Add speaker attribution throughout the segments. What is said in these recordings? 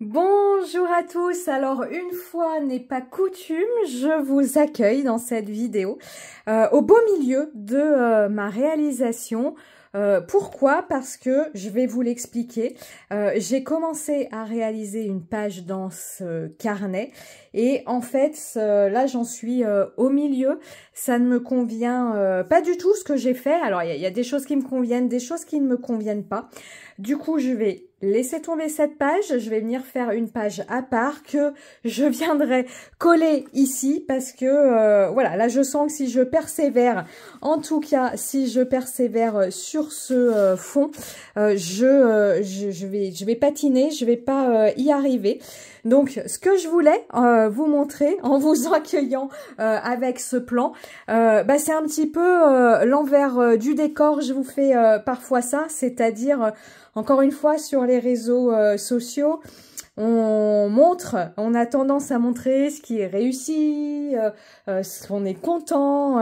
Speaker 1: Bonjour à tous, alors une fois n'est pas coutume, je vous accueille dans cette vidéo au beau milieu de ma réalisation. Pourquoi? Parce que je vais vous l'expliquer. J'ai commencé à réaliser une page dans ce carnet et en fait là j'en suis au milieu. Ça ne me convient pas du tout ce que j'ai fait. Alors il y a des choses qui me conviennent, des choses qui ne me conviennent pas. Du coup je vais laisser tomber cette page, je vais venir faire une page à part que je viendrai coller ici parce que voilà, là je sens que si je persévère, en tout cas si je persévère sur ce fond, je vais patiner, je vais pas y arriver. Donc ce que je voulais vous montrer en vous accueillant avec ce plan, c'est un petit peu l'envers du décor. Je vous fais parfois ça, c'est-à-dire encore une fois sur les réseaux sociaux, on a tendance à montrer ce qui est réussi, ce qu'on est content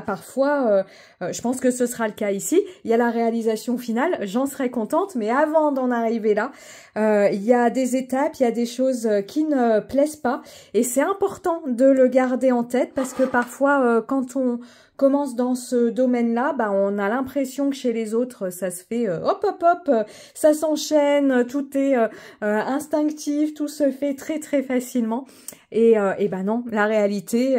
Speaker 1: parfois, je pense que ce sera le cas ici. Il y a la réalisation finale, j'en serai contente, mais avant d'en arriver là, il y a des étapes, il y a des choses qui ne plaisent pas et c'est important de le garder en tête parce que parfois quand on commence dans ce domaine-là, on a l'impression que chez les autres, ça se fait hop, hop, hop, ça s'enchaîne, tout est instinctif, tout se fait très, très facilement. Et non, la réalité,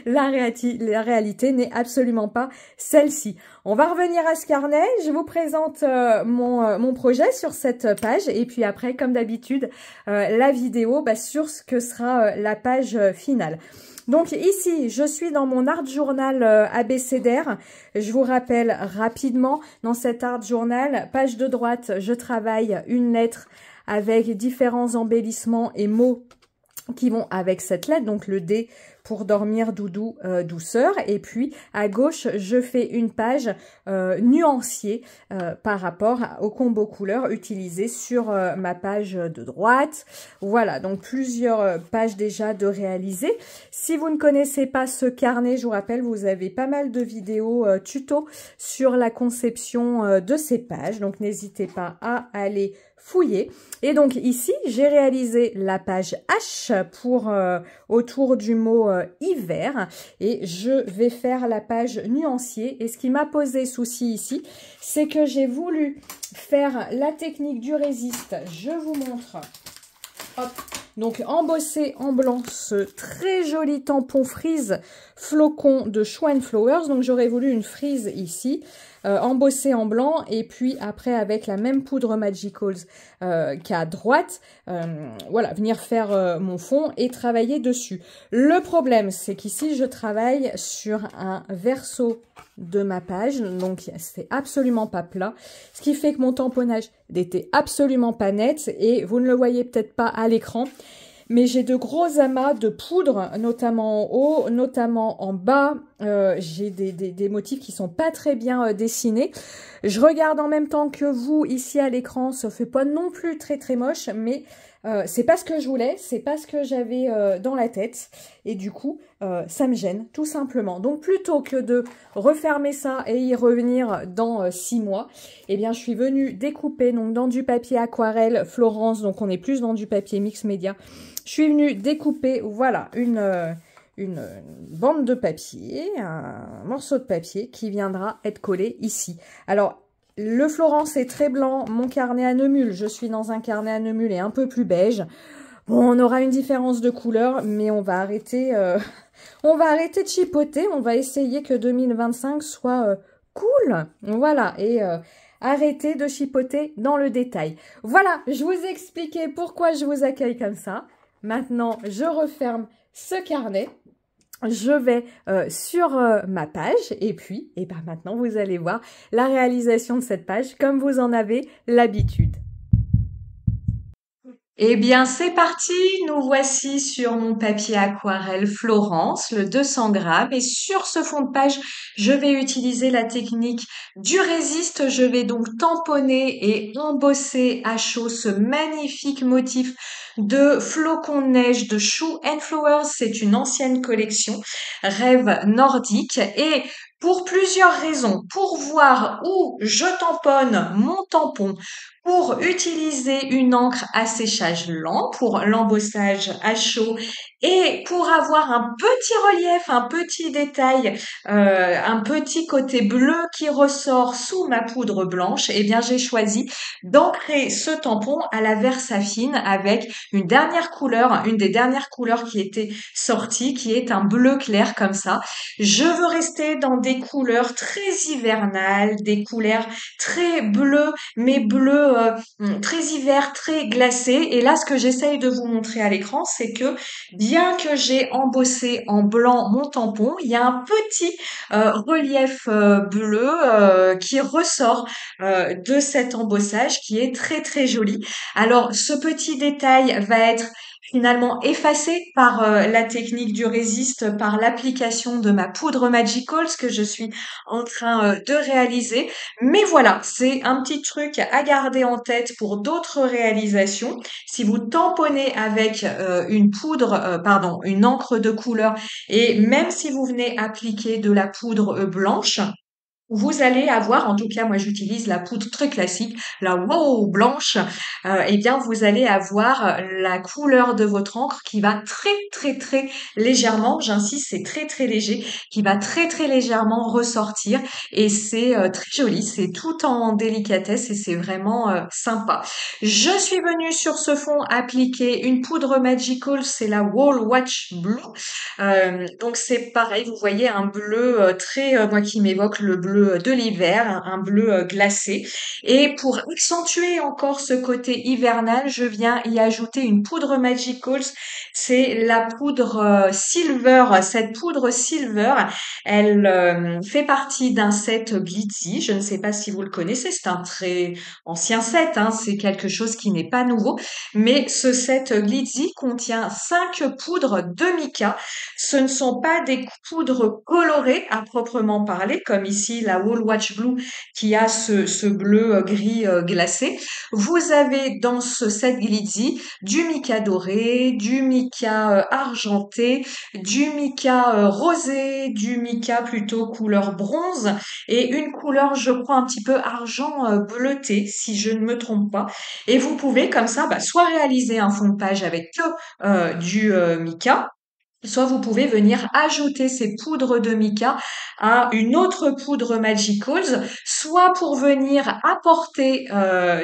Speaker 1: la réalité n'est absolument pas celle-ci. On va revenir à ce carnet. Je vous présente mon projet sur cette page. Et puis après, comme d'habitude, la vidéo sur ce que sera la page finale. Donc ici, je suis dans mon art journal abécédaire. Je vous rappelle rapidement, dans cet art journal, page de droite, je travaille une lettre avec différents embellissements et mots qui vont avec cette lettre, donc le D pour dormir, doudou, douceur. Et puis à gauche, je fais une page nuancier par rapport au combo couleurs utilisé sur ma page de droite. Voilà, donc plusieurs pages déjà de réaliser. Si vous ne connaissez pas ce carnet, je vous rappelle, vous avez pas mal de vidéos tuto sur la conception de ces pages. Donc n'hésitez pas à aller fouiller. Et donc ici, j'ai réalisé la page H pour autour du mot hiver et je vais faire la page nuancier. Et ce qui m'a posé souci ici, c'est que j'ai voulu faire la technique du résiste. Je vous montre. Hop. Donc embossé en blanc ce très joli tampon frise flocon de Schwan Flowers. Donc j'aurais voulu une frise ici. Embossé en blanc et puis après avec la même poudre Magicals qu'à droite, voilà, venir faire mon fond et travailler dessus. Le problème, c'est qu'ici, je travaille sur un verso de ma page, donc c'est absolument pas plat, ce qui fait que mon tamponnage n'était absolument pas net et vous ne le voyez peut-être pas à l'écran. Mais j'ai de gros amas de poudre, notamment en haut, notamment en bas. J'ai des motifs qui sont pas très bien dessinés. Je regarde en même temps que vous ici à l'écran. Ça fait pas non plus très très moche, mais c'est pas ce que je voulais, c'est pas ce que j'avais dans la tête. Et du coup, ça me gêne tout simplement. Donc plutôt que de refermer ça et y revenir dans 6 mois, eh bien je suis venue découper donc dans du papier aquarelle Florence. Donc on est plus dans du papier mix média. Je suis venue découper, voilà, une bande de papier, un morceau de papier qui viendra être collé ici. Alors, le Florence est très blanc, mon carnet à Neumule, je suis dans un carnet à Neumule et un peu plus beige. Bon, on aura une différence de couleur, mais on va arrêter de chipoter, on va essayer que 2025 soit cool, voilà, et arrêter de chipoter dans le détail. Voilà, je vous ai expliqué pourquoi je vous accueille comme ça. Maintenant, je referme ce carnet. Je vais sur ma page et puis, maintenant, vous allez voir la réalisation de cette page comme vous en avez l'habitude. Eh bien, c'est parti. Nous voici sur mon papier aquarelle Florence, le 200 grammes. Et sur ce fond de page, je vais utiliser la technique du résiste. Je vais donc tamponner et embosser à chaud ce magnifique motif de flocons de neige de Shoe and Flowers. C'est une ancienne collection rêve nordique. Et Pour plusieurs raisons. Pour voir où je tamponne mon tampon, pour utiliser une encre à séchage lent, pour l'embossage à chaud et pour avoir un petit relief, un petit détail, un petit côté bleu qui ressort sous ma poudre blanche, eh bien j'ai choisi d'ancrer ce tampon à la Versafine avec une dernière couleur, une des dernières couleurs qui était sortie, qui est un bleu clair comme ça. Je veux rester dans des couleurs très hivernales, des couleurs très bleues, mais bleues très hiver, très glacées. Et là, ce que j'essaye de vous montrer à l'écran, c'est que bien que j'ai embossé en blanc mon tampon, il y a un petit relief bleu qui ressort de cet embossage qui est très très joli. Alors, ce petit détail va être finalement effacé par la technique du résiste, par l'application de ma poudre Magicals que je suis en train de réaliser. Mais voilà, c'est un petit truc à garder en tête pour d'autres réalisations. Si vous tamponnez avec une encre de couleur, et même si vous venez appliquer de la poudre blanche, vous allez avoir, en tout cas moi j'utilise la poudre très classique, la wow blanche, eh bien vous allez avoir la couleur de votre encre qui va très très très légèrement, j'insiste c'est très très léger, qui va très très légèrement ressortir et c'est très joli, c'est tout en délicatesse et c'est vraiment sympa. Je suis venue sur ce fond appliquer une poudre Magical, c'est la Wall Watch Blue. Donc c'est pareil, vous voyez un bleu très, moi qui m'évoque le bleu de l'hiver, un bleu glacé. Et pour accentuer encore ce côté hivernal, je viens y ajouter une poudre Magicals. C'est la poudre Silver. Cette poudre Silver, elle fait partie d'un set Glitzy. Je ne sais pas si vous le connaissez, c'est un très ancien set, hein, c'est quelque chose qui n'est pas nouveau. Mais ce set Glitzy contient 5 poudres de mica. Ce ne sont pas des poudres colorées à proprement parler, comme ici la Wall Watch Blue qui a ce bleu gris glacé. Vous avez dans ce set Glitzy du mica doré, du mica argenté, du mica rosé, du mica plutôt couleur bronze et une couleur, je crois, un petit peu argent bleuté, si je ne me trompe pas. Et vous pouvez comme ça, soit réaliser un fond de page avec que du mica, soit vous pouvez venir ajouter ces poudres de mica à une autre poudre Magicals, soit pour venir apporter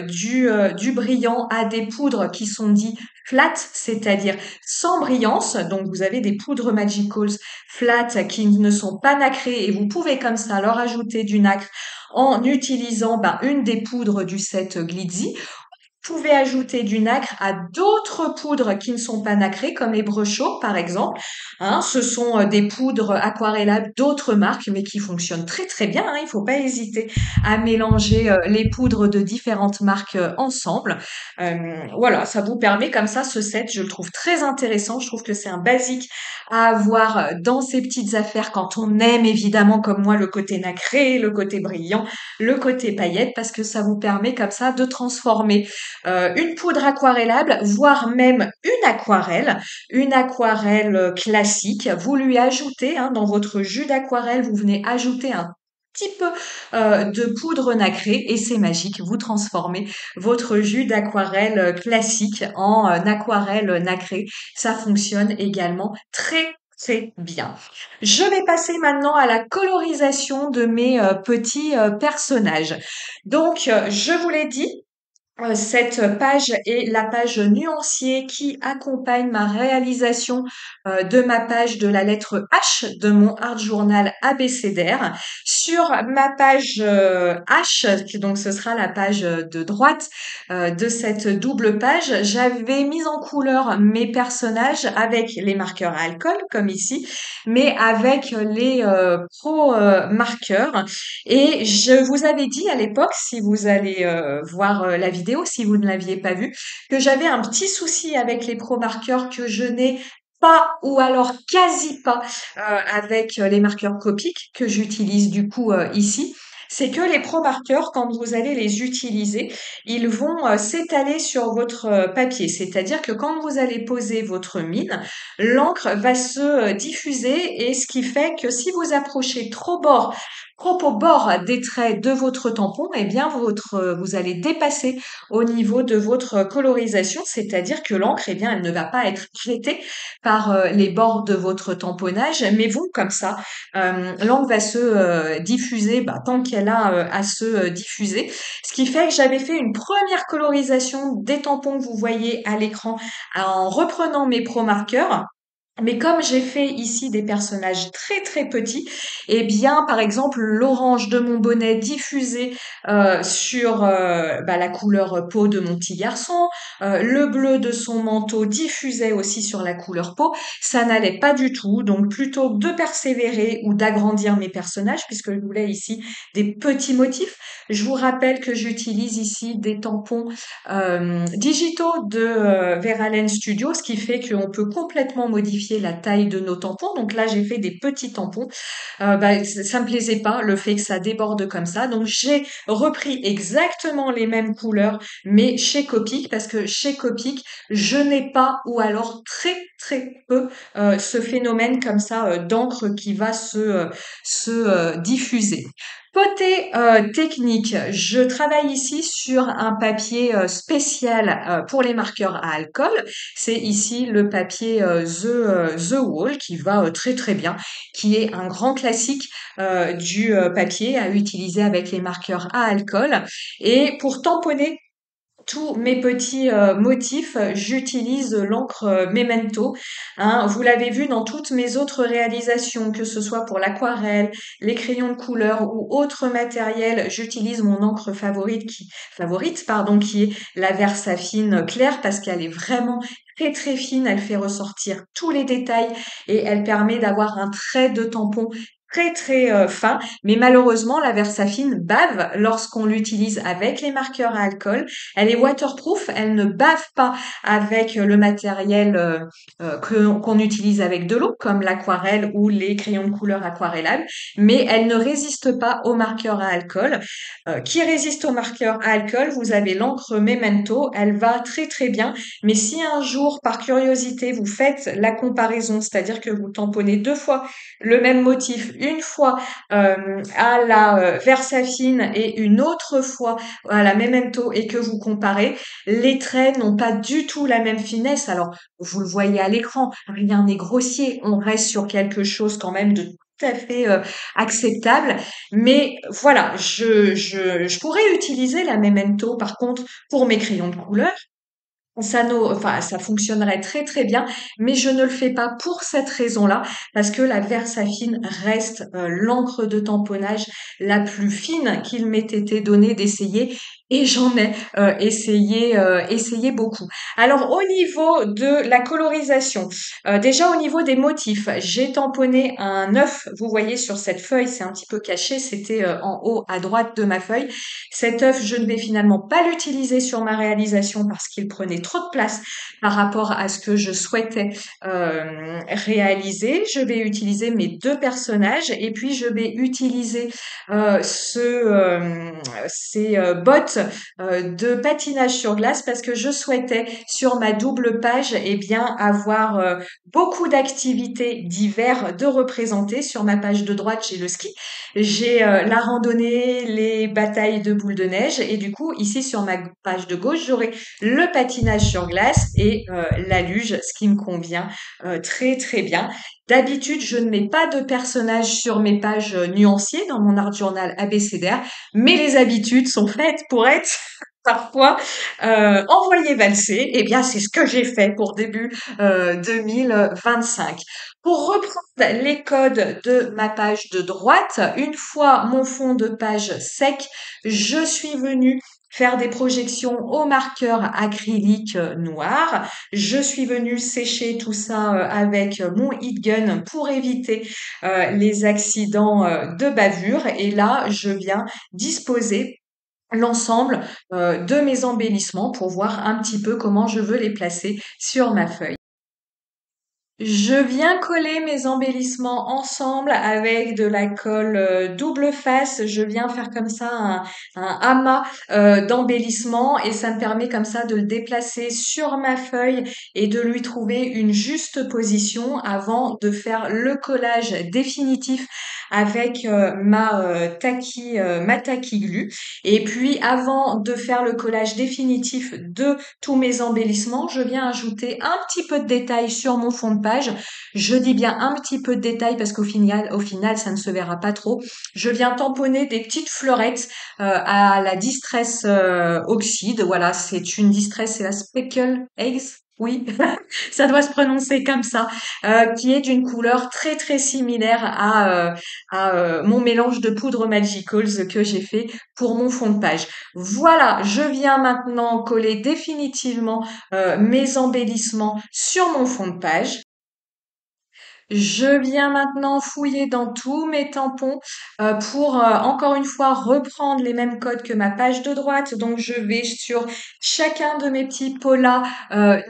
Speaker 1: du brillant à des poudres qui sont dites flat, c'est-à-dire sans brillance. Donc vous avez des poudres Magicals flat qui ne sont pas nacrées et vous pouvez comme ça leur ajouter du nacre en utilisant une des poudres du set Glitzy. Vous pouvez ajouter du nacre à d'autres poudres qui ne sont pas nacrées, comme les Brechot, par exemple. Hein, ce sont des poudres aquarellables d'autres marques, mais qui fonctionnent très très bien. Hein, il ne faut pas hésiter à mélanger les poudres de différentes marques ensemble. Voilà, ça vous permet comme ça, ce set, je le trouve très intéressant. Je trouve que c'est un basique à avoir dans ces petites affaires quand on aime évidemment, comme moi, le côté nacré, le côté brillant, le côté paillette, parce que ça vous permet comme ça de transformer une poudre aquarellable, voire même une aquarelle classique. Vous lui ajoutez, hein, dans votre jus d'aquarelle, vous venez ajouter un petit peu de poudre nacrée et c'est magique. Vous transformez votre jus d'aquarelle classique en aquarelle nacrée. Ça fonctionne également très très bien. Je vais passer maintenant à la colorisation de mes petits personnages. Donc, je vous l'ai dit, cette page est la page nuancier qui accompagne ma réalisation de ma page de la lettre H de mon art journal abécédaire. Sur ma page H, donc ce sera la page de droite de cette double page, j'avais mis en couleur mes personnages avec les marqueurs à alcool, comme ici, mais avec les pro marqueurs. Et je vous avais dit à l'époque, si vous allez voir la vidéo, si vous ne l'aviez pas vue, que j'avais un petit souci avec les pro marqueurs que je n'ai pas ou alors quasi pas avec les marqueurs Copic que j'utilise du coup ici. c'est que les pro-marqueurs, quand vous allez les utiliser, ils vont s'étaler sur votre papier. C'est-à-dire que quand vous allez poser votre mine, l'encre va se diffuser et ce qui fait que si vous approchez trop au bord des traits de votre tampon, eh bien vous allez dépasser au niveau de votre colorisation, c'est-à-dire que l'encre, eh bien, elle ne va pas être traitée par les bords de votre tamponnage, mais vous, comme ça, l'encre va se diffuser tant qu'elle a à se diffuser. Ce qui fait que j'avais fait une première colorisation des tampons que vous voyez à l'écran en reprenant mes pro marqueurs. Mais comme j'ai fait ici des personnages très très petits, eh bien, par exemple, l'orange de mon bonnet diffusé sur la couleur peau de mon petit garçon, le bleu de son manteau diffusait aussi sur la couleur peau, ça n'allait pas du tout. Donc, plutôt que de persévérer ou d'agrandir mes personnages, puisque je voulais ici des petits motifs, je vous rappelle que j'utilise ici des tampons digitaux de Verallen Studio, ce qui fait qu'on peut complètement modifier la taille de nos tampons. Donc là, j'ai fait des petits tampons. Ça me plaisait pas, le fait que ça déborde comme ça. Donc j'ai repris exactement les mêmes couleurs, mais chez Copic, parce que chez Copic, je n'ai pas, ou alors très très peu, ce phénomène comme ça d'encre qui va se diffuser. Côté technique, je travaille ici sur un papier spécial pour les marqueurs à alcool. C'est ici le papier The Wall qui va très très bien, qui est un grand classique du papier à utiliser avec les marqueurs à alcool. Et pour tamponner tous mes petits motifs, j'utilise l'encre Memento. Hein. Vous l'avez vu dans toutes mes autres réalisations, que ce soit pour l'aquarelle, les crayons de couleur ou autres matériels, j'utilise mon encre favorite, qui est la Versafine claire parce qu'elle est vraiment très très fine, elle fait ressortir tous les détails et elle permet d'avoir un trait de tampon très très fin, mais malheureusement la Versafine bave lorsqu'on l'utilise avec les marqueurs à alcool. Elle est waterproof, elle ne bave pas avec le matériel qu'on utilise avec de l'eau, comme l'aquarelle ou les crayons de couleur aquarellables, mais elle ne résiste pas aux marqueurs à alcool. Qui résiste aux marqueurs à alcool, vous avez l'encre Memento, elle va très très bien, mais si un jour, par curiosité, vous faites la comparaison, c'est-à-dire que vous tamponnez 2 fois le même motif, une fois à la Versafine et une autre fois à la Memento et que vous comparez, les traits n'ont pas du tout la même finesse. Alors, vous le voyez à l'écran, rien n'est grossier, on reste sur quelque chose quand même de tout à fait acceptable. Mais voilà, je pourrais utiliser la Memento par contre pour mes crayons de couleur. Ça fonctionnerait très très bien, mais je ne le fais pas pour cette raison-là, parce que la Versafine reste l'encre de tamponnage la plus fine qu'il m'ait été donné d'essayer, et j'en ai essayé beaucoup. Alors au niveau de la colorisation, déjà au niveau des motifs, j'ai tamponné un œuf, vous voyez sur cette feuille, c'est un petit peu caché, c'était en haut à droite de ma feuille. Cet œuf, je ne vais finalement pas l'utiliser sur ma réalisation parce qu'il prenait trop de place par rapport à ce que je souhaitais réaliser. Je vais utiliser mes 2 personnages et puis je vais utiliser ces bottes de patinage sur glace parce que je souhaitais sur ma double page avoir beaucoup d'activités d'hiver de représenter. Sur ma page de droite, j'ai le ski, j'ai la randonnée, les batailles de boules de neige et du coup ici sur ma page de gauche j'aurai le patinage sur glace et la luge, ce qui me convient très très bien. D'habitude, je ne mets pas de personnages sur mes pages nuanciées dans mon art journal abécédaire, mais les habitudes sont faites pour être parfois envoyées valser. Eh bien, c'est ce que j'ai fait pour début 2025. Pour reprendre les codes de ma page de droite, une fois mon fond de page sec, je suis venue faire des projections au marqueur acrylique noir. Je suis venue sécher tout ça avec mon heat gun pour éviter les accidents de bavure. Et là, je viens disposer l'ensemble de mes embellissements pour voir un petit peu comment je veux les placer sur ma feuille. Je viens coller mes embellissements ensemble avec de la colle double face. Je viens faire comme ça un amas d'embellissement et ça me permet comme ça de le déplacer sur ma feuille et de lui trouver une juste position avant de faire le collage définitif avec ma tacky glue. Et puis avant de faire le collage définitif de tous mes embellissements, je viens ajouter un petit peu de détail sur mon fond de page. Je dis bien un petit peu de détail parce qu'au final, ça ne se verra pas trop. Je viens tamponner des petites fleurettes à la Distress Oxide. Voilà, c'est une Distress, c'est la Speckle Eggs. Oui, ça doit se prononcer comme ça, qui est d'une couleur très très similaire à mon mélange de poudre Magicals que j'ai fait pour mon fond de page. Voilà, je viens maintenant coller définitivement mes embellissements sur mon fond de page. Je viens maintenant fouiller dans tous mes tampons pour encore une fois reprendre les mêmes codes que ma page de droite. Donc je vais sur chacun de mes petits polas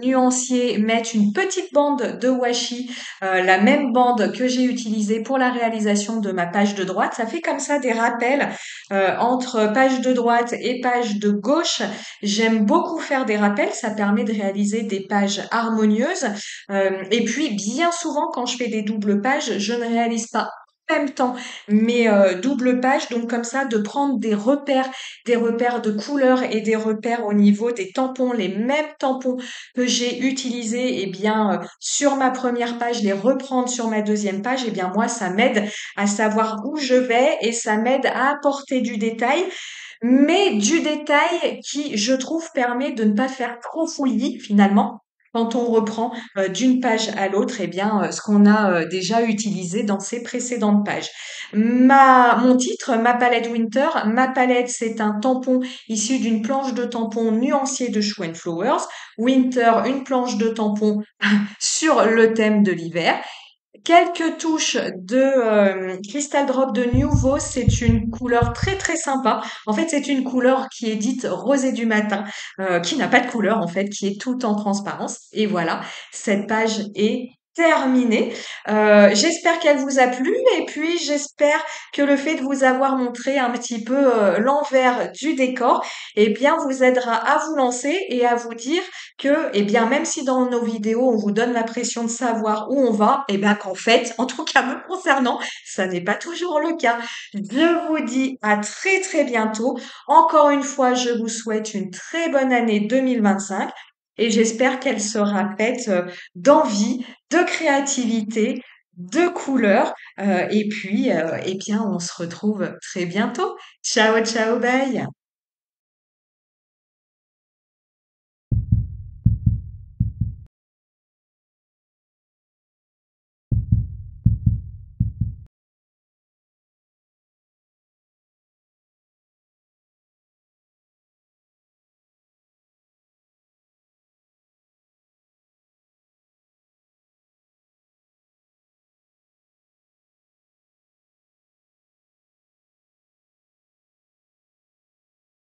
Speaker 1: nuanciers mettre une petite bande de washi, la même bande que j'ai utilisée pour la réalisation de ma page de droite. Ça fait comme ça des rappels entre page de droite et page de gauche. J'aime beaucoup faire des rappels, ça permet de réaliser des pages harmonieuses. Et puis, bien souvent, quand je fais des doubles pages, je ne réalise pas en même temps mes doubles pages. Donc, comme ça, de prendre des repères de couleurs et des repères au niveau des tampons, les mêmes tampons que j'ai utilisés, eh bien, sur ma première page, les reprendre sur ma deuxième page, eh bien, moi, ça m'aide à savoir où je vais et ça m'aide à apporter du détail, mais du détail qui, je trouve, permet de ne pas faire trop fouillis finalement. Quand on reprend d'une page à l'autre, eh bien, ce qu'on a déjà utilisé dans ces précédentes pages. Mon titre, ma palette Winter. Ma palette, c'est un tampon issu d'une planche de tampon nuancier de Shoe and Flowers. Winter, une planche de tampon sur le thème de l'hiver. Quelques touches de Crystal Drop de Nuvo, c'est une couleur très très sympa. En fait, c'est une couleur qui est dite rosée du matin, qui n'a pas de couleur en fait, qui est tout en transparence. Et voilà, cette page est terminée. J'espère qu'elle vous a plu et puis j'espère que le fait de vous avoir montré un petit peu l'envers du décor, eh bien, vous aidera à vous lancer et à vous dire que, eh bien, même si dans nos vidéos, on vous donne l'impression de savoir où on va, eh bien, qu'en fait, en tout cas me concernant, ça n'est pas toujours le cas. Je vous dis à très, très bientôt. Encore une fois, je vous souhaite une très bonne année 2025 et j'espère qu'elle sera faite d'envie, de créativité, de couleurs. Et puis, eh bien, on se retrouve très bientôt. Ciao, ciao, bye!